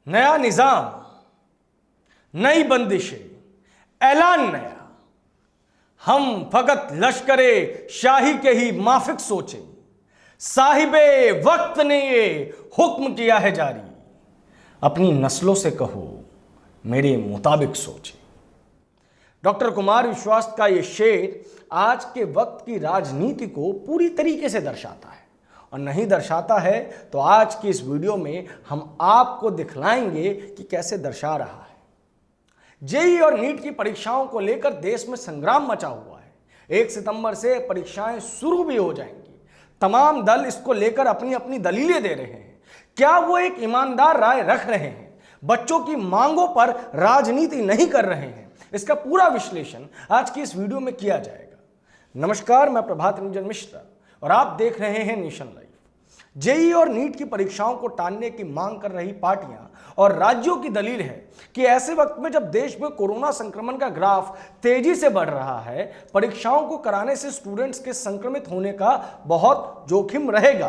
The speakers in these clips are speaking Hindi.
नया निजाम, नई बंदिशें, ऐलान नया। हम फकत लश्करे शाही के ही माफिक सोचे, साहिबे वक्त ने ये हुक्म किया है जारी, अपनी नस्लों से कहो मेरे मुताबिक सोचे। डॉक्टर कुमार विश्वास का ये शेर आज के वक्त की राजनीति को पूरी तरीके से दर्शाता है, और नहीं दर्शाता है तो आज की इस वीडियो में हम आपको दिखलाएंगे कि कैसे दर्शा रहा है। जेईई और नीट की परीक्षाओं को लेकर देश में संग्राम मचा हुआ है। 1 सितंबर से परीक्षाएं शुरू भी हो जाएंगी। तमाम दल इसको लेकर अपनी अपनी दलीलें दे रहे हैं। क्या वो एक ईमानदार राय रख रहे हैं? बच्चों की मांगों पर राजनीति नहीं कर रहे हैं? इसका पूरा विश्लेषण आज की इस वीडियो में किया जाएगा। नमस्कार, मैं प्रभात रंजन मिश्रा और आप देख रहे हैं नेशन लाइव। जेईई और नीट की परीक्षाओं को टालने की मांग कर रही पार्टियां और राज्यों की दलील है कि ऐसे वक्त में जब देश में कोरोना संक्रमण का ग्राफ तेजी से बढ़ रहा है, परीक्षाओं को कराने से स्टूडेंट्स के संक्रमित होने का बहुत जोखिम रहेगा।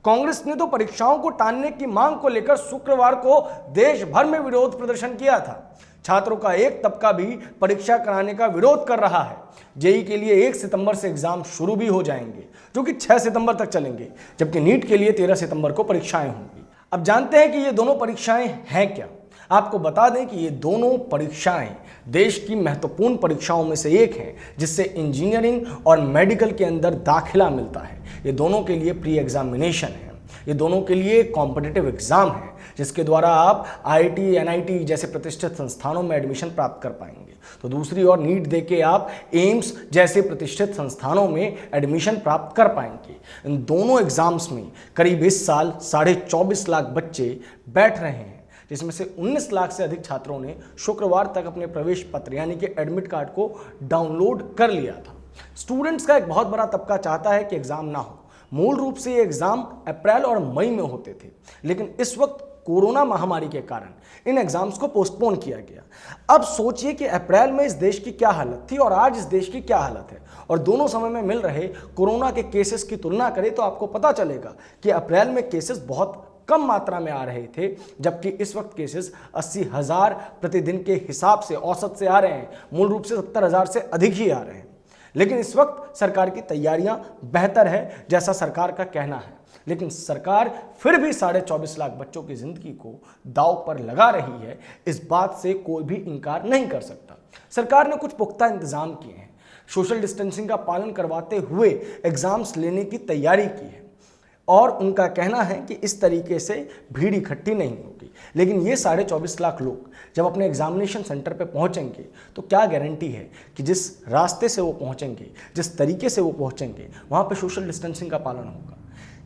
कांग्रेस ने तो परीक्षाओं को टालने की मांग को लेकर शुक्रवार को देश भर में विरोध प्रदर्शन किया था। छात्रों का एक तबका भी परीक्षा कराने का विरोध कर रहा है। जेईई के लिए 1 सितंबर से एग्जाम शुरू भी हो जाएंगे, जो कि 6 सितंबर तक चलेंगे, जबकि नीट के लिए 13 सितंबर को परीक्षाएं होंगी। अब जानते हैं कि ये दोनों परीक्षाएं हैं क्या। आपको बता दें कि ये दोनों परीक्षाएं देश की महत्वपूर्ण परीक्षाओं में से एक है, जिससे इंजीनियरिंग और मेडिकल के अंदर दाखिला मिलता है। ये दोनों के लिए प्री एग्जामिनेशन है। ये दोनों के लिए कॉम्पिटिटिव एग्जाम है, जिसके द्वारा आप आईआईटी, एनआईटी जैसे प्रतिष्ठित संस्थानों में एडमिशन प्राप्त कर पाएंगे। तो दूसरी ओर नीट देके आप एम्स जैसे प्रतिष्ठित संस्थानों में एडमिशन प्राप्त कर पाएंगे। इन दोनों एग्जाम्स में करीब इस साल 24.5 लाख बच्चे बैठ रहे हैं, जिसमें से 19 लाख से अधिक छात्रों ने शुक्रवार तक अपने प्रवेश पत्र यानी कि एडमिट कार्ड को डाउनलोड कर लिया था। स्टूडेंट्स का एक बहुत बड़ा तबका चाहता है कि एग्जाम ना हो। मूल रूप से ये एग्जाम अप्रैल और मई में होते थे, लेकिन इस वक्त कोरोना महामारी के कारण इन एग्जाम्स को पोस्टपोन किया गया। अब सोचिए कि अप्रैल में इस देश की क्या हालत थी और आज इस देश की क्या हालत है, और दोनों समय में मिल रहे कोरोना के केसेस की तुलना करें तो आपको पता चलेगा कि अप्रैल में केसेस बहुत कम मात्रा में आ रहे थे, जबकि इस वक्त केसेस 80,000 प्रतिदिन के हिसाब से औसत से आ रहे हैं। मूल रूप से 70,000 से अधिक ही आ रहे हैं। लेकिन इस वक्त सरकार की तैयारियां बेहतर है, जैसा सरकार का कहना है, लेकिन सरकार फिर भी 24.5 लाख बच्चों की जिंदगी को दांव पर लगा रही है। इस बात से कोई भी इनकार नहीं कर सकता। सरकार ने कुछ पुख्ता इंतजाम किए हैं। सोशल डिस्टेंसिंग का पालन करवाते हुए एग्जाम्स लेने की तैयारी की है, और उनका कहना है कि इस तरीके से भीड़ इकट्ठी नहीं होगी। लेकिन ये 24.5 लाख लोग जब अपने एग्जामिनेशन सेंटर पे पहुंचेंगे तो क्या गारंटी है कि जिस रास्ते से वो पहुंचेंगे, जिस तरीके से वो पहुंचेंगे, वहाँ पे सोशल डिस्टेंसिंग का पालन होगा?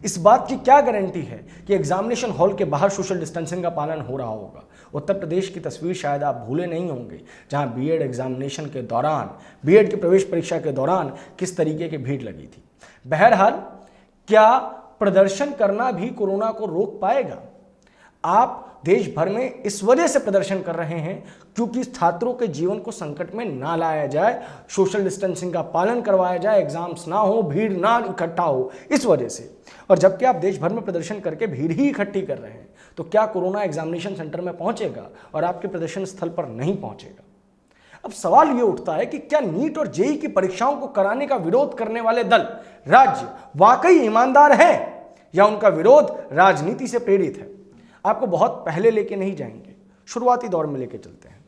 इस बात की क्या गारंटी है कि एग्जामिनेशन हॉल के बाहर सोशल डिस्टेंसिंग का पालन हो रहा होगा? उत्तर प्रदेश की तस्वीर शायद आप भूले नहीं होंगे, जहाँ बीएड एग्जामिनेशन के दौरान, बीएड की प्रवेश परीक्षा के दौरान किस तरीके की भीड़ लगी थी। बहरहाल, क्या प्रदर्शन करना भी कोरोना को रोक पाएगा? आप देश भर में इस वजह से प्रदर्शन कर रहे हैं क्योंकि छात्रों के जीवन को संकट में ना लाया जाए, सोशल डिस्टेंसिंग का पालन करवाया जाए, एग्जाम्स ना हो, भीड़ ना इकट्ठा हो, इस वजह से। और जबकि आप देश भर में प्रदर्शन करके भीड़ ही इकट्ठी कर रहे हैं, तो क्या कोरोना एग्जामिनेशन सेंटर में पहुंचेगा और आपके प्रदर्शन स्थल पर नहीं पहुंचेगा? अब सवाल यह उठता है कि क्या नीट और जेईई की परीक्षाओं को कराने का विरोध करने वाले दल, राज्य वाकई ईमानदार हैं या उनका विरोध राजनीति से प्रेरित है? आपको बहुत पहले लेके नहीं जाएंगे, शुरुआती दौर में लेके चलते हैं।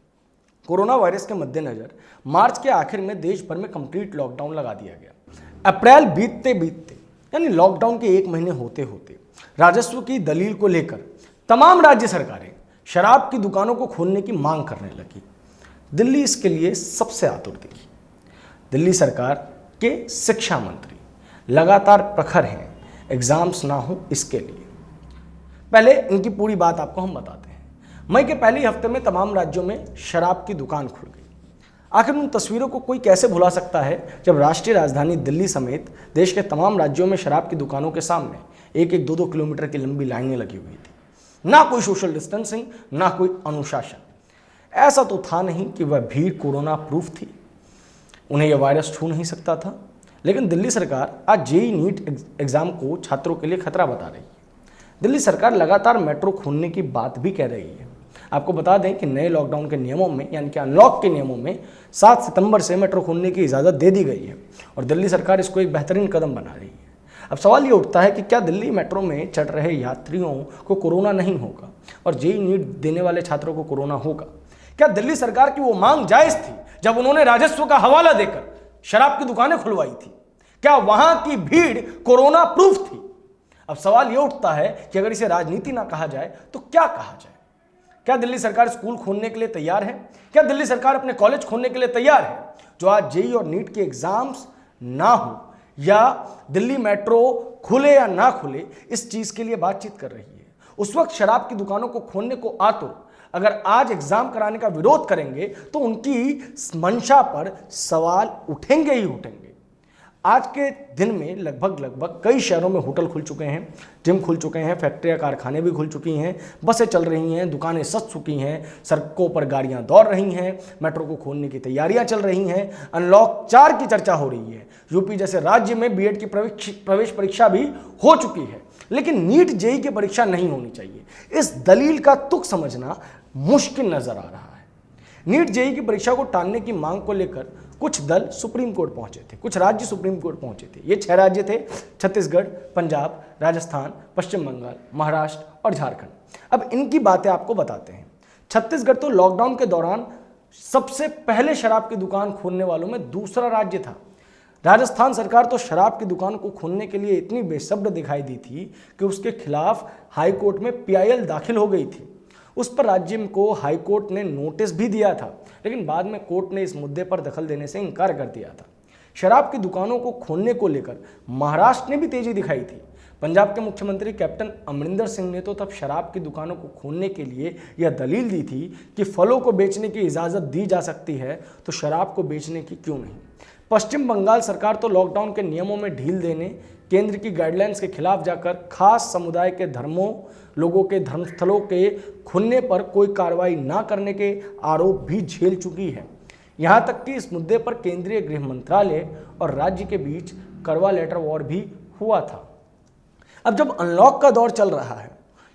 कोरोना वायरस के मद्देनजर मार्च के आखिर में देश भर में कंप्लीट लॉकडाउन लगा दिया गया। अप्रैल बीतते बीतते यानी लॉकडाउन के 1 महीने होते होते राजस्व की दलील को लेकर तमाम राज्य सरकारें शराब की दुकानों को खोलने की मांग करने लगी। दिल्ली इसके लिए सबसे आतुर दिखी। दिल्ली सरकार के शिक्षा मंत्री लगातार प्रखर हैं एग्जाम्स ना हो इसके लिए। पहले इनकी पूरी बात आपको हम बताते हैं। मई के पहले हफ्ते में तमाम राज्यों में शराब की दुकान खुल गई। आखिर उन तस्वीरों को कोई कैसे भुला सकता है जब राष्ट्रीय राजधानी दिल्ली समेत देश के तमाम राज्यों में शराब की दुकानों के सामने 1-1, 2-2 किलोमीटर की लंबी लाइनें लगी हुई थी। ना कोई सोशल डिस्टेंसिंग, ना कोई अनुशासन। ऐसा तो था नहीं कि वह भीड़ कोरोना प्रूफ थी, उन्हें यह वायरस छू नहीं सकता था। लेकिन दिल्ली सरकार आज जेईई नीट एग्जाम को छात्रों के लिए खतरा बता रही है। दिल्ली सरकार लगातार मेट्रो खोलने की बात भी कह रही है। आपको बता दें कि नए लॉकडाउन के नियमों में यानी कि अनलॉक के नियमों में 7 सितंबर से मेट्रो खोलने की इजाज़त दे दी गई है और दिल्ली सरकार इसको एक बेहतरीन कदम बना रही है। अब सवाल ये उठता है कि क्या दिल्ली मेट्रो में चढ़ रहे यात्रियों को कोरोना नहीं होगा और जेईई नीट देने वाले छात्रों को कोरोना होगा? क्या दिल्ली सरकार की वो मांग जायज़ थी जब उन्होंने राजस्व का हवाला देकर शराब की दुकानें खुलवाई थी? क्या वहां की भीड़ कोरोना प्रूफ थी? अब सवाल यह उठता है कि अगर इसे राजनीति ना कहा जाए तो क्या कहा जाए? क्या दिल्ली सरकार स्कूल खोलने के लिए तैयार है? क्या दिल्ली सरकार अपने कॉलेज खोलने के लिए तैयार है जो आज जेईई और नीट के एग्जाम्स ना हो या दिल्ली मेट्रो खुले या ना खुले इस चीज के लिए बातचीत कर रही है? उस वक्त शराब की दुकानों को खोलने को आतुर अगर आज एग्जाम कराने का विरोध करेंगे तो उनकी मंशा पर सवाल उठेंगे ही उठेंगे। आज के दिन में लगभग कई शहरों में होटल खुल चुके हैं, जिम खुल चुके हैं, फैक्ट्रियां कारखाने भी खुल चुकी हैं, बसें चल रही हैं, दुकानें सज चुकी हैं, सड़कों पर गाड़ियां दौड़ रही हैं, मेट्रो को खोलने की तैयारियां चल रही हैं, अनलॉक 4 की चर्चा हो रही है। यूपी जैसे राज्य में बीएड की प्रवेश परीक्षा भी हो चुकी है, लेकिन नीट जेईई की परीक्षा नहीं होनी चाहिए, इस दलील का तुक समझना मुश्किल नजर आ रहा है। नीट जेईई की परीक्षा को टालने की मांग को लेकर कुछ दल सुप्रीम कोर्ट पहुंचे थे, कुछ राज्य सुप्रीम कोर्ट पहुंचे थे। ये 6 राज्य थे: छत्तीसगढ़, पंजाब, राजस्थान, पश्चिम बंगाल, महाराष्ट्र और झारखंड। अब इनकी बातें आपको बताते हैं। छत्तीसगढ़ तो लॉकडाउन के दौरान सबसे पहले शराब की दुकान खोलने वालों में दूसरा राज्य था। राजस्थान सरकार तो शराब की दुकान को खोलने के लिए इतनी बेसब्र दिखाई दी थी कि उसके खिलाफ हाईकोर्ट में पीआईएल दाखिल हो गई थी। उस पर राज्य को हाईकोर्ट ने नोटिस भी दिया था, लेकिन बाद में कोर्ट ने इस मुद्दे पर दखल देने से इनकार कर दिया था। शराब की दुकानों को खोलने को लेकर महाराष्ट्र ने भी तेजी दिखाई थी। पंजाब के मुख्यमंत्री कैप्टन अमरिंदर सिंह ने तो तब शराब की दुकानों को खोलने के लिए यह दलील दी थी कि फलों को बेचने की इजाज़त दी जा सकती है तो शराब को बेचने की क्यों नहीं। पश्चिम बंगाल सरकार तो लॉकडाउन के नियमों में ढील देने, केंद्र की गाइडलाइंस के खिलाफ जाकर खास समुदाय के धर्मों, लोगों के धर्मस्थलों के खुलने पर कोई कार्रवाई ना करने के आरोप भी झेल चुकी है। यहाँ तक कि इस मुद्दे पर केंद्रीय गृह मंत्रालय और राज्य के बीच करवा लेटर वॉर भी हुआ था। अब जब अनलॉक का दौर चल रहा है,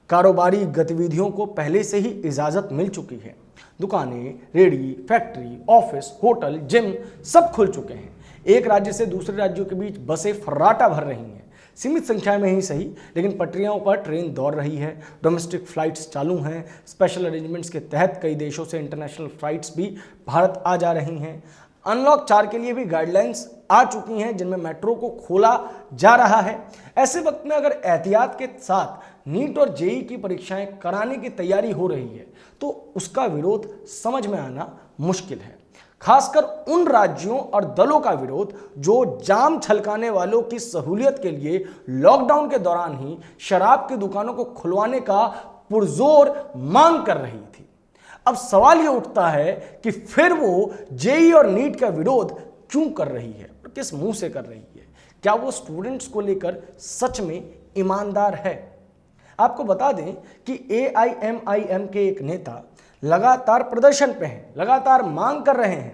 कारोबारी गतिविधियों को पहले से ही इजाज़त मिल चुकी है। दुकानें, रेहड़ी, फैक्ट्री, ऑफिस, होटल, जिम सब खुल चुके हैं। एक राज्य से दूसरे राज्यों के बीच बसें फर्राटा भर रही हैं, सीमित संख्या में ही सही, लेकिन पटरियों पर ट्रेन दौड़ रही है। डोमेस्टिक फ्लाइट्स चालू हैं। स्पेशल अरेंजमेंट्स के तहत कई देशों से इंटरनेशनल फ्लाइट्स भी भारत आ जा रही हैं। अनलॉक 4 के लिए भी गाइडलाइंस आ चुकी हैं जिनमें मेट्रो को खोला जा रहा है। ऐसे वक्त में अगर एहतियात के साथ नीट और जेईई की परीक्षाएं कराने की तैयारी हो रही है तो उसका विरोध समझ में आना मुश्किल है। खासकर उन राज्यों और दलों का विरोध जो जाम छलकाने वालों की सहूलियत के लिए लॉकडाउन के दौरान ही शराब की दुकानों को खुलवाने का पुरजोर मांग कर रही थी। अब सवाल यह उठता है कि फिर वो जेईई और नीट का विरोध क्यों कर रही है और किस मुंह से कर रही है? क्या वो स्टूडेंट्स को लेकर सच में ईमानदार है? आपको बता दें कि एआईएमआईएम के एक नेता लगातार प्रदर्शन पे हैं, लगातार मांग कर रहे हैं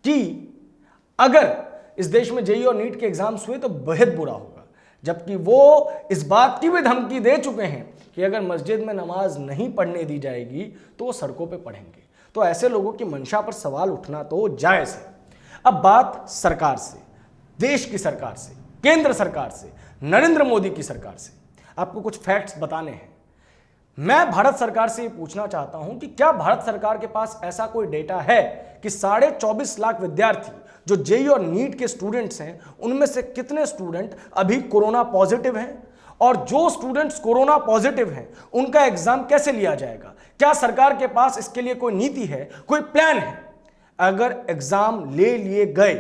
कि अगर इस देश में जेईई और नीट के एग्जाम्स हुए तो बेहद बुरा होगा, जबकि वो इस बात की भी धमकी दे चुके हैं कि अगर मस्जिद में नमाज नहीं पढ़ने दी जाएगी तो वो सड़कों पे पढ़ेंगे। तो ऐसे लोगों की मंशा पर सवाल उठना तो जायज़ है। अब बात सरकार से, देश की सरकार से, केंद्र सरकार से, नरेंद्र मोदी की सरकार से आपको कुछ फैक्ट्स बताने हैं। मैं भारत सरकार से ये पूछना चाहता हूं कि क्या भारत सरकार के पास ऐसा कोई डेटा है कि 24.5 लाख विद्यार्थी जो जेईई और नीट के स्टूडेंट्स हैं उनमें से कितने स्टूडेंट अभी कोरोना पॉजिटिव हैं, और जो स्टूडेंट्स कोरोना पॉजिटिव हैं उनका एग्जाम कैसे लिया जाएगा? क्या सरकार के पास इसके लिए कोई नीति है, कोई प्लान है? अगर एग्जाम ले लिए गए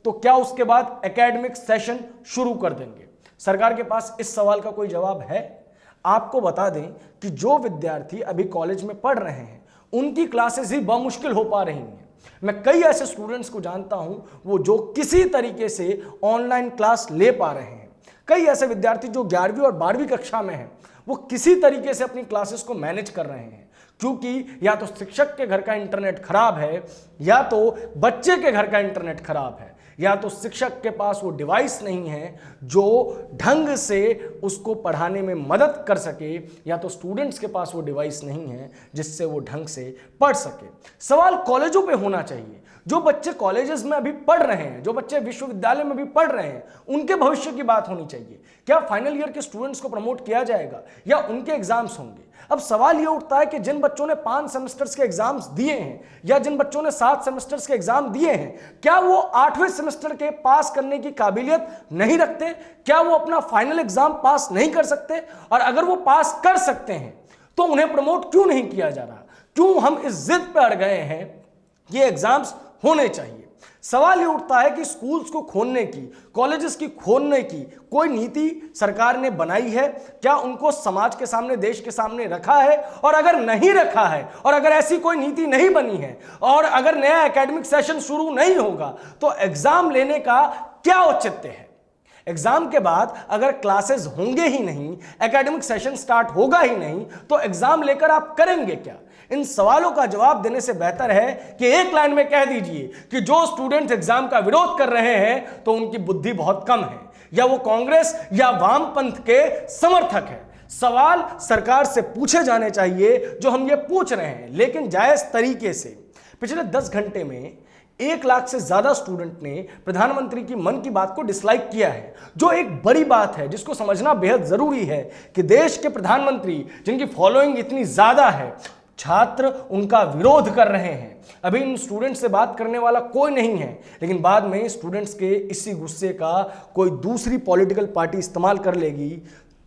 तो क्या उसके बाद एकेडमिक सेशन शुरू कर देंगे? सरकार के पास इस सवाल का कोई जवाब है? आपको बता दें कि जो विद्यार्थी अभी कॉलेज में पढ़ रहे हैं उनकी क्लासेस ही बमुश्किल हो पा रही हैं। मैं कई ऐसे स्टूडेंट्स को जानता हूं वो जो किसी तरीके से ऑनलाइन क्लास ले पा रहे हैं। कई ऐसे विद्यार्थी जो 11वीं और 12वीं कक्षा में हैं वो किसी तरीके से अपनी क्लासेस को मैनेज कर रहे हैं, क्योंकि या तो शिक्षक के घर का इंटरनेट खराब है, या तो बच्चे के घर का इंटरनेट खराब है, या तो शिक्षक के पास वो डिवाइस नहीं है जो ढंग से उसको पढ़ाने में मदद कर सके, या तो स्टूडेंट्स के पास वो डिवाइस नहीं है जिससे वो ढंग से पढ़ सके। सवाल कॉलेजों पे होना चाहिए। जो बच्चे कॉलेजेस में अभी पढ़ रहे हैं, जो बच्चे विश्वविद्यालय में भी पढ़ रहे हैं, उनके भविष्य की बात होनी चाहिए। क्या फाइनल ईयर के स्टूडेंट्स को प्रमोट किया जाएगा या उनके एग्जाम्स होंगे? अब सवाल यह उठता है कि जिन बच्चों ने 5 सेमेस्टर्स के एग्जाम्स दिए हैं या जिन बच्चों ने 7 सेमेस्टर्स के एग्जाम दिए हैं, क्या वो 8वें सेमेस्टर के पास करने की काबिलियत नहीं रखते? क्या वो अपना फाइनल एग्जाम पास नहीं कर सकते? और अगर वो पास कर सकते हैं तो उन्हें प्रमोट क्यों नहीं किया जा रहा? क्यों हम इस जिद पर अड़ गए हैं ये एग्जाम्स होने चाहिए? सवाल ये उठता है कि स्कूल्स को खोलने की, कॉलेजेस की खोलने की कोई नीति सरकार ने बनाई है? क्या उनको समाज के सामने, देश के सामने रखा है? और अगर नहीं रखा है, और अगर ऐसी कोई नीति नहीं बनी है, और अगर नया एकेडमिक सेशन शुरू नहीं होगा, तो एग्जाम लेने का क्या औचित्य है? एग्जाम के बाद अगर क्लासेस होंगे ही नहीं, एकेडमिक सेशन स्टार्ट होगा ही नहीं, तो एग्जाम लेकर आप करेंगे क्या? इन सवालों का जवाब देने से बेहतर है कि एक लाइन में कह दीजिए कि जो स्टूडेंट एग्जाम का विरोध कर रहे हैं तो उनकी बुद्धि बहुत कम है, या वो कांग्रेस या वामपंथ के समर्थक है। सवाल सरकार से पूछे जाने चाहिए जो हम ये पूछ रहे हैं, लेकिन जायज तरीके से। पिछले 10 घंटे में 1 लाख से ज्यादा स्टूडेंट ने प्रधानमंत्री की मन की बात को डिसलाइक किया है, जो एक बड़ी बात है जिसको समझना बेहद जरूरी है कि देश के प्रधानमंत्री जिनकी फॉलोइंग इतनी ज्यादा है, छात्र उनका विरोध कर रहे हैं। अभी इन स्टूडेंट से बात करने वाला कोई नहीं है, लेकिन बाद में स्टूडेंट्स के इसी गुस्से का कोई दूसरी पॉलिटिकल पार्टी इस्तेमाल कर लेगी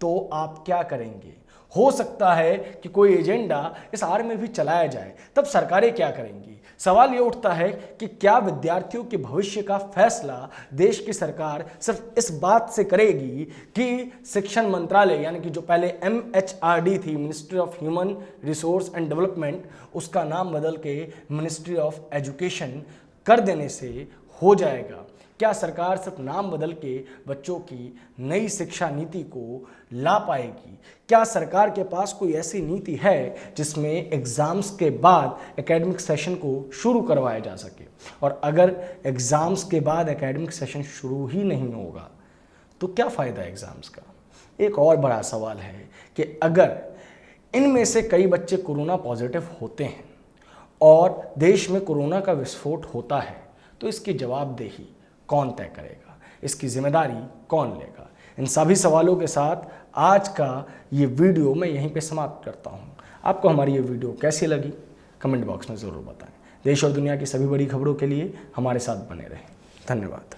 तो आप क्या करेंगे? हो सकता है कि कोई एजेंडा इस आड़ में भी चलाया जाए, तब सरकारें क्या करेंगी? सवाल ये उठता है कि क्या विद्यार्थियों के भविष्य का फैसला देश की सरकार सिर्फ इस बात से करेगी कि शिक्षण मंत्रालय, यानी कि जो पहले MHRD थी, ministry of human resource and development, उसका नाम बदल के मिनिस्ट्री ऑफ एजुकेशन कर देने से हो जाएगा? क्या सरकार सिर्फ नाम बदल के बच्चों की नई शिक्षा नीति को ला पाएगी? क्या सरकार के पास कोई ऐसी नीति है जिसमें एग्जाम्स के बाद एकेडमिक सेशन को शुरू करवाया जा सके? और अगर एग्जाम्स के बाद एकेडमिक सेशन शुरू ही नहीं होगा तो क्या फ़ायदा एग्जाम्स का? एक और बड़ा सवाल है कि अगर इनमें से कई बच्चे कोरोना पॉजिटिव होते हैं और देश में कोरोना का विस्फोट होता है, तो इसकी जवाबदेही कौन तय करेगा? इसकी जिम्मेदारी कौन लेगा? इन सभी सवालों के साथ आज का ये वीडियो मैं यहीं पे समाप्त करता हूँ। आपको हमारी ये वीडियो कैसी लगी कमेंट बॉक्स में ज़रूर बताएं। देश और दुनिया की सभी बड़ी खबरों के लिए हमारे साथ बने रहें। धन्यवाद।